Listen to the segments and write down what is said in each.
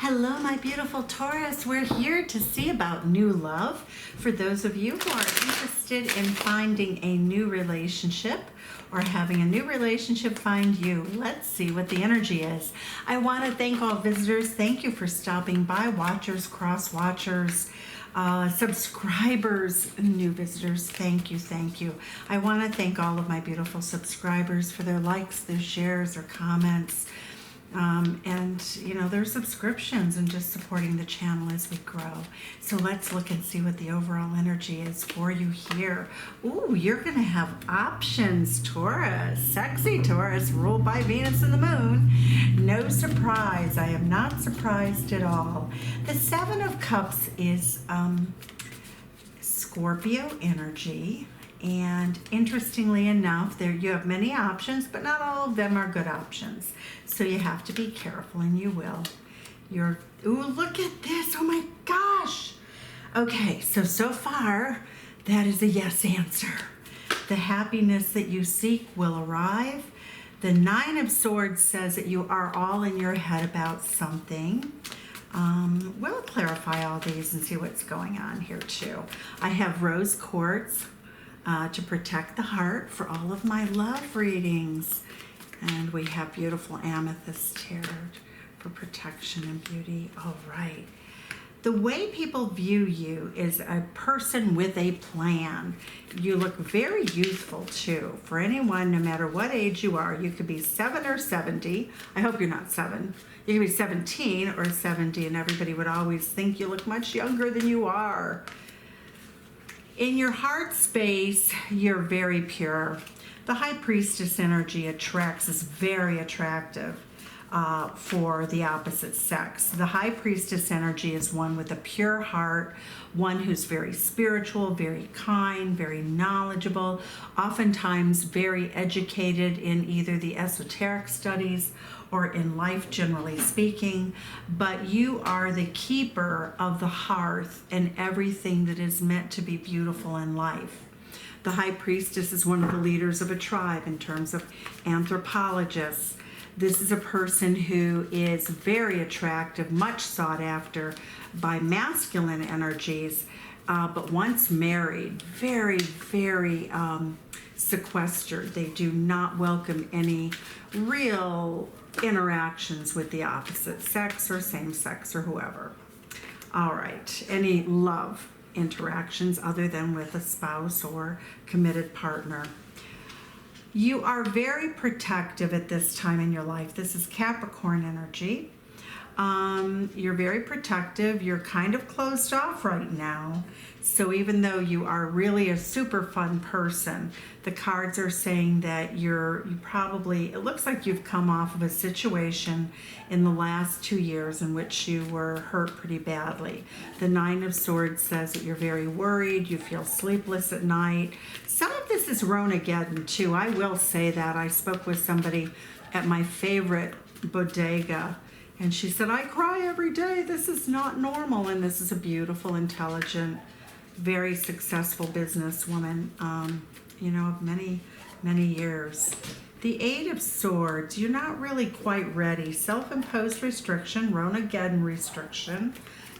Hello, my beautiful Taurus. We're here to see about new love. For those of you who are interested in finding a new relationship or having a new relationship find you, let's see what the energy is. I want to thank all visitors. Thank you for stopping by, watchers, cross-watchers, subscribers, new visitors. Thank you, thank you. I want to thank all of my beautiful subscribers for their likes, their shares, their comments. And you know, their subscriptions and just supporting the channel as we grow. So let's look and see what the overall energy is for you here. Ooh, you're going to have options, Taurus. Sexy Taurus, ruled by Venus and the Moon. No surprise. I am not surprised at all. The Seven of Cups is Scorpio energy. And interestingly enough, there you have many options, but not all of them are good options. So you have to be careful, and you will. Ooh, look at this. Oh my gosh. Okay, so far, that is a yes answer. The happiness that you seek will arrive. The Nine of Swords says that you are all in your head about something. We'll clarify all these and see what's going on here too. I have rose quartz. To protect the heart for all of my love readings. And we have beautiful amethyst tarot for protection and beauty. All right. The way people view you is a person with a plan. You look very youthful too. For anyone, no matter what age you are, you could be 7 or 70. I hope you're not 7. You could be 17 or 70, and everybody would always think you look much younger than you are. In your heart space, you're very pure. The High Priestess energy is very attractive for the opposite sex. The High Priestess energy is one with a pure heart, one who's very spiritual, very kind, very knowledgeable, oftentimes very educated in either the esoteric studies or in life, generally speaking, but you are the keeper of the hearth and everything that is meant to be beautiful in life. The High Priestess is one of the leaders of a tribe in terms of anthropologists. This is a person who is very attractive, much sought after by masculine energies, but once married, very, very sequestered. They do not welcome any real interactions with the opposite sex or same sex or whoever. All right, any love interactions other than with a spouse or committed partner. You are very protective at this time in your life. This is Capricorn energy. You're very protective. You're kind of closed off right now. So even though you are really a super fun person, the cards are saying that it looks like you've come off of a situation in the last 2 years in which you were hurt pretty badly. The Nine of Swords says that you're very worried, you feel sleepless at night. Some of this is Ronageddon too. I will say that. I spoke with somebody at my favorite bodega, and she said, I cry every day. This is not normal. And this is a beautiful, intelligent, very successful businesswoman, you know, of many, many years. The Eight of Swords, you're not really quite ready. Self-imposed restriction, Ronageddon restriction.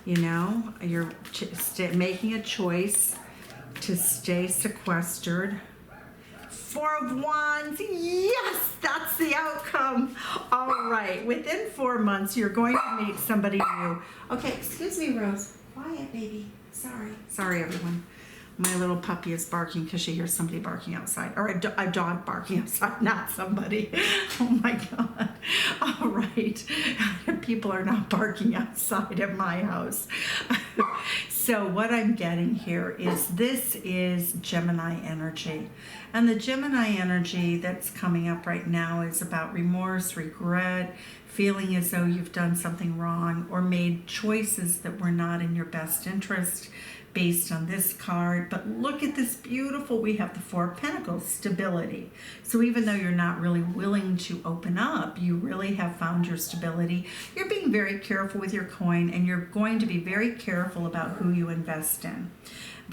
You know, you're making a choice to stay sequestered. Four of Wands, yes, that's the outcome. All right, within 4 months, you're going to meet somebody new. Okay, excuse me, Rose. Quiet, baby. Sorry, everyone. My little puppy is barking because she hears somebody barking outside. Or a dog barking outside, not somebody. Oh my God. All right. People are not barking outside at my house. So what I'm getting here is this is Gemini energy. And the Gemini energy that's coming up right now is about remorse, regret, feeling as though you've done something wrong or made choices that were not in your best interest based on this card. But look at this beautiful, we have the Four of Pentacles, stability. So even though you're not really willing to open up, you really have found your stability. You're being very careful with your coin, and you're going to be very careful about who you invest in.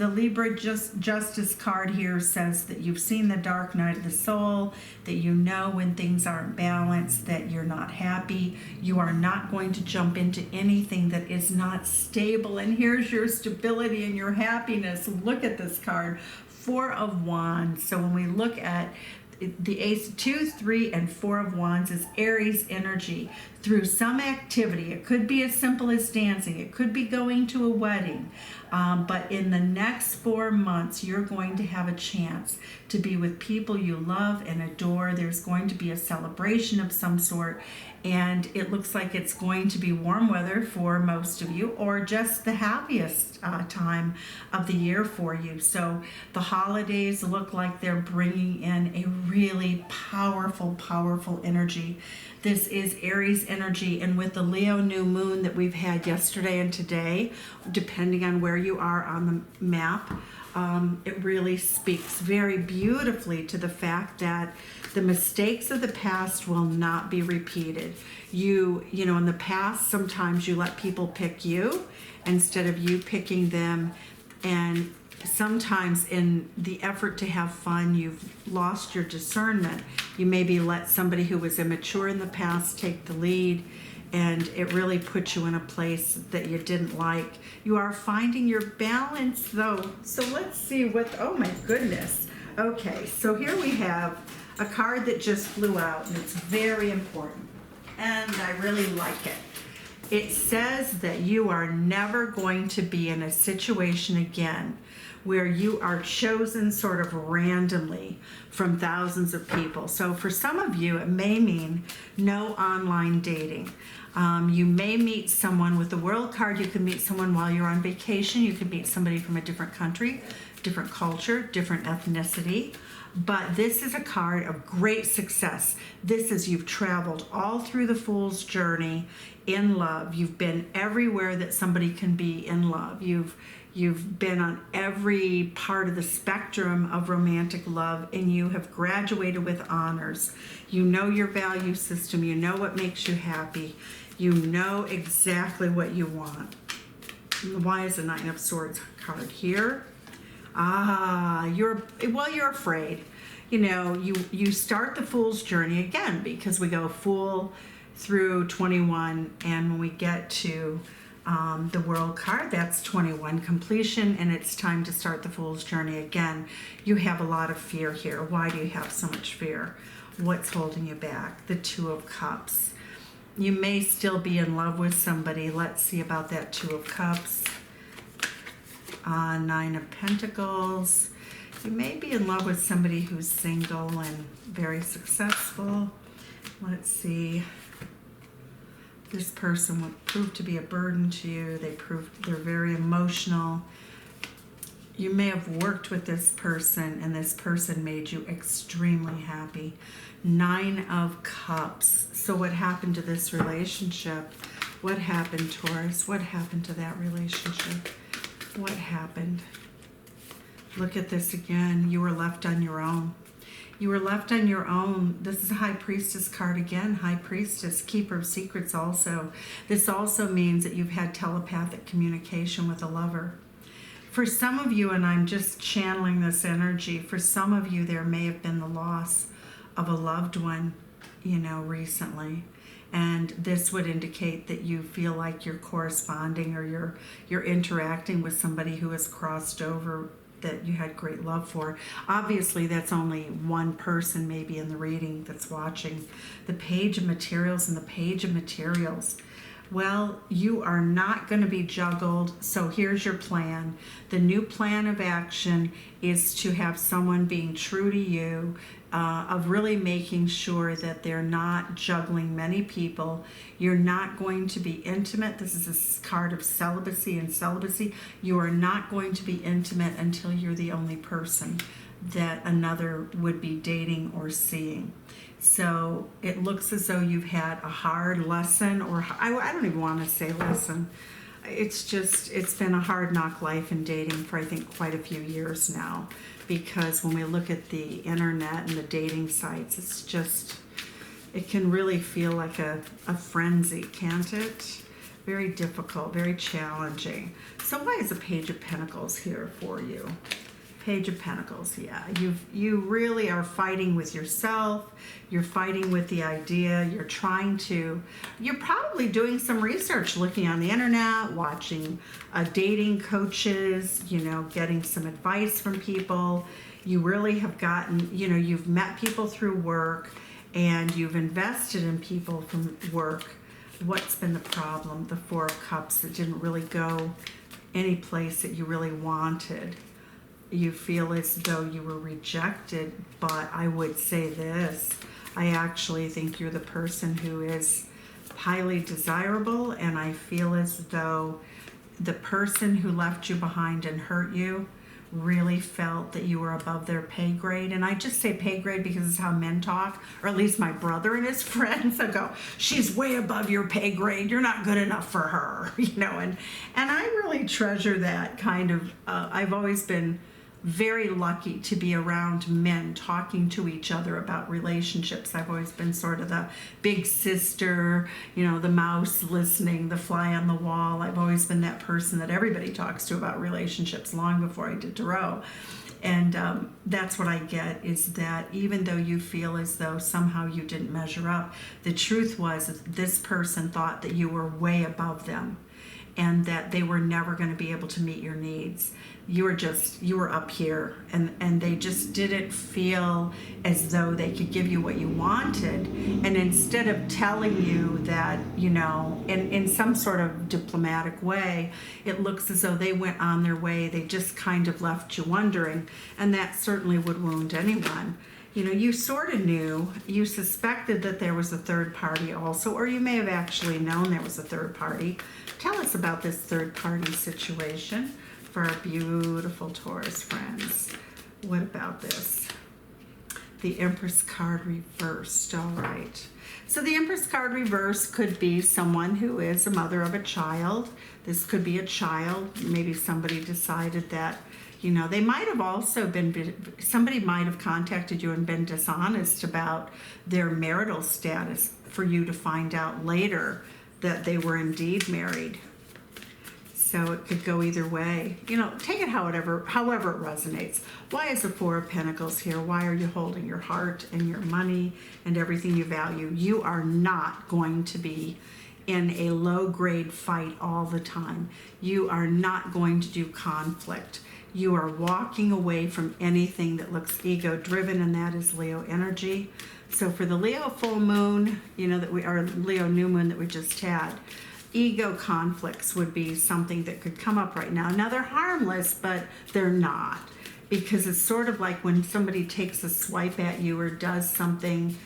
The Libra Justice card here says that you've seen the dark night of the soul, that you know when things aren't balanced, that you're not happy. You are not going to jump into anything that is not stable. And here's your stability and your happiness. Look at this card, Four of Wands. So when we look at the Ace, 2, 3, and 4 of Wands is Aries energy. Through some activity, it could be as simple as dancing, it could be going to a wedding, but in the next 4 months, you're going to have a chance to be with people you love and adore. There's going to be a celebration of some sort, and it looks like it's going to be warm weather for most of you, or just the happiest time of the year for you. So the holidays look like they're bringing in a really powerful, powerful energy. This is Aries energy, and with the Leo new moon that we've had yesterday and today, depending on where you are on the map, it really speaks very beautifully to the fact that the mistakes of the past will not be repeated. You know, in the past, sometimes you let people pick you instead of you picking them, and sometimes in the effort to have fun, you've lost your discernment. You maybe let somebody who was immature in the past take the lead, and it really puts you in a place that you didn't like. You are finding your balance though. So let's see what, oh my goodness. Okay, so here we have a card that just flew out, and it's very important, and I really like it. It says that you are never going to be in a situation again where you are chosen sort of randomly from thousands of people. So for some of you, it may mean no online dating. You may meet someone with the World card. You can meet someone while you're on vacation. You can meet somebody from a different country, different culture, different ethnicity. But this is a card of great success. This is you've traveled all through the Fool's journey in love. You've been everywhere that somebody can be in love. You've been on every part of the spectrum of romantic love, and you have graduated with honors. You know your value system. You know what makes you happy. You know exactly what you want. Why is the Nine of Swords card here? You're afraid. You know, you start the Fool's journey again, because we go Fool through 21, and when we get to the World card, that's 21 completion, and it's time to start the Fool's journey again. You have a lot of fear here. Why do you have so much fear? What's holding you back? The Two of Cups. You may still be in love with somebody. Let's see about that Two of Cups. Nine of Pentacles. You may be in love with somebody who's single and very successful. Let's see. This person would prove to be a burden to you. They're very emotional. You may have worked with this person, and this person made you extremely happy. Nine of Cups. So what happened to this relationship? What happened, Taurus? What happened to that relationship? What happened? Look at this again. You were left on your own. You were left on your own. This is a High Priestess card again. High Priestess, Keeper of Secrets also. This also means that you've had telepathic communication with a lover. For some of you, and I'm just channeling this energy, for some of you there may have been the loss of a loved one, you know, recently. And this would indicate that you feel like you're corresponding, or you're interacting with somebody who has crossed over that you had great love for. Obviously, that's only one person maybe in the reading that's watching. The Page of Materials and the Page of Materials. Well, you are not going to be juggled. So here's your plan. The new plan of action is to have someone being true to you, of really making sure that they're not juggling many people. You're not going to be intimate. This is a card of celibacy and celibacy. You are not going to be intimate until you're the only person that another would be dating or seeing. So it looks as though you've had a hard lesson, or I don't even want to say lesson. It's been a hard knock life in dating for I think quite a few years now, because when we look at the internet and the dating sites, it can really feel like a frenzy, can't it? very difficult, very challenging. So why is the Page of Pentacles here for you? Page of Pentacles, yeah. You really are fighting with yourself. You're fighting with the idea. You're probably doing some research, looking on the internet, watching dating coaches, getting some advice from people. You really have gotten, you've met people through work and you've invested in people from work. What's been the problem? The Four of Cups that didn't really go any place that you really wanted. You feel as though you were rejected, but I would say this. I actually think you're the person who is highly desirable, and I feel as though the person who left you behind and hurt you really felt that you were above their pay grade. And I just say pay grade because it's how men talk, or at least my brother and his friends will go, she's way above your pay grade, you're not good enough for her, and I really treasure that kind of, I've always been very lucky to be around men talking to each other about relationships. I've always been sort of the big sister, the mouse listening, the fly on the wall. I've always been that person that everybody talks to about relationships long before I did tarot. And that's what I get, is that even though you feel as though somehow you didn't measure up, the truth was that this person thought that you were way above them and that they were never going to be able to meet your needs. You were up here, and they just didn't feel as though they could give you what you wanted. And instead of telling you that, in some sort of diplomatic way, it looks as though they went on their way. They just kind of left you wondering, and that certainly would wound anyone. You sort of knew, you suspected that there was a third party also, or you may have actually known there was a third party. Tell us about this third party situation for our beautiful Taurus friends. What about this? The Empress card reversed. All right. So the Empress card reversed could be someone who is a mother of a child. This could be a child. Maybe somebody decided that, they might have also somebody might have contacted you and been dishonest about their marital status for you to find out later that they were indeed married. So it could go either way. Take it however it resonates. Why is the Four of Pentacles here? Why are you holding your heart and your money and everything you value? You are not going to be in a low-grade fight all the time. You are not going to do conflict. You are walking away from anything that looks ego-driven, and that is Leo energy. So for the Leo full moon, or Leo new moon that we just had, ego conflicts would be something that could come up right now. Now they're harmless, but they're not, because it's sort of like when somebody takes a swipe at you or does something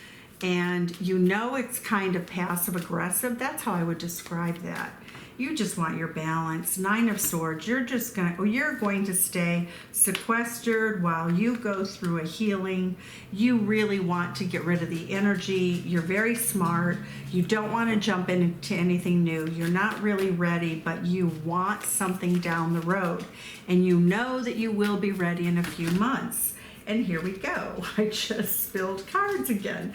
and it's kind of passive aggressive. That's how I would describe that. You just want your balance. Nine of Swords, you're going to stay sequestered while you go through a healing. You really want to get rid of the energy. You're very smart. You don't want to jump into anything new. You're not really ready, but you want something down the road. And you know that you will be ready in a few months. And here we go. I just spilled cards again.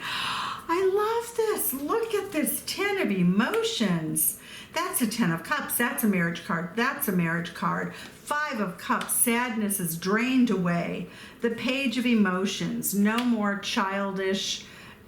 I love this. Look at this 10 of emotions. That's a 10 of Cups. That's a marriage card. That's a marriage card. 5 of Cups. Sadness is drained away. The Page of Emotions. No more childish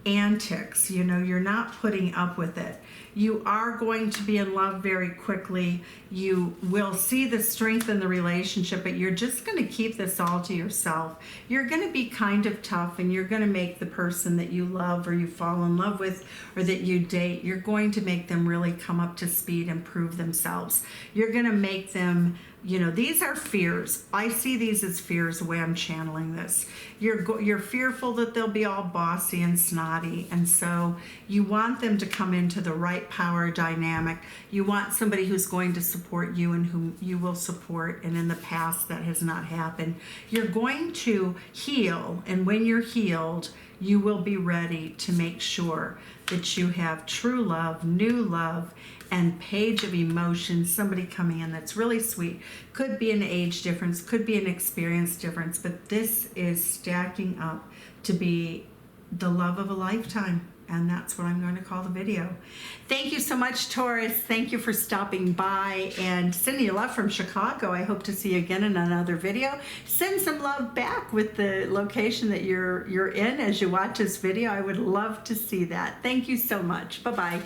antics. You're not putting up with it. You are going to be in love very quickly. You will see the strength in the relationship, but you're just going to keep this all to yourself. You're going to be kind of tough, and you're going to make the person that you love or you fall in love with or that you date, you're going to make them really come up to speed and prove themselves. You're going to make them, these are fears. I see these as fears the way I'm channeling this. You're fearful that they'll be all bossy and snotty, and so you want them to come into the right power dynamic. You want somebody who's going to support you and whom you will support, and in the past that has not happened. You're going to heal, and when you're healed, you will be ready to make sure that you have true love, new love, and Page of Emotions, somebody coming in that's really sweet. Could be an age difference, could be an experience difference, but this is stacking up to be the love of a lifetime. And that's what I'm going to call the video. Thank you so much, Taurus. Thank you for stopping by, and sending you love from Chicago. I hope to see you again in another video. Send some love back with the location that you're in as you watch this video. I would love to see that. Thank you so much. Bye-bye.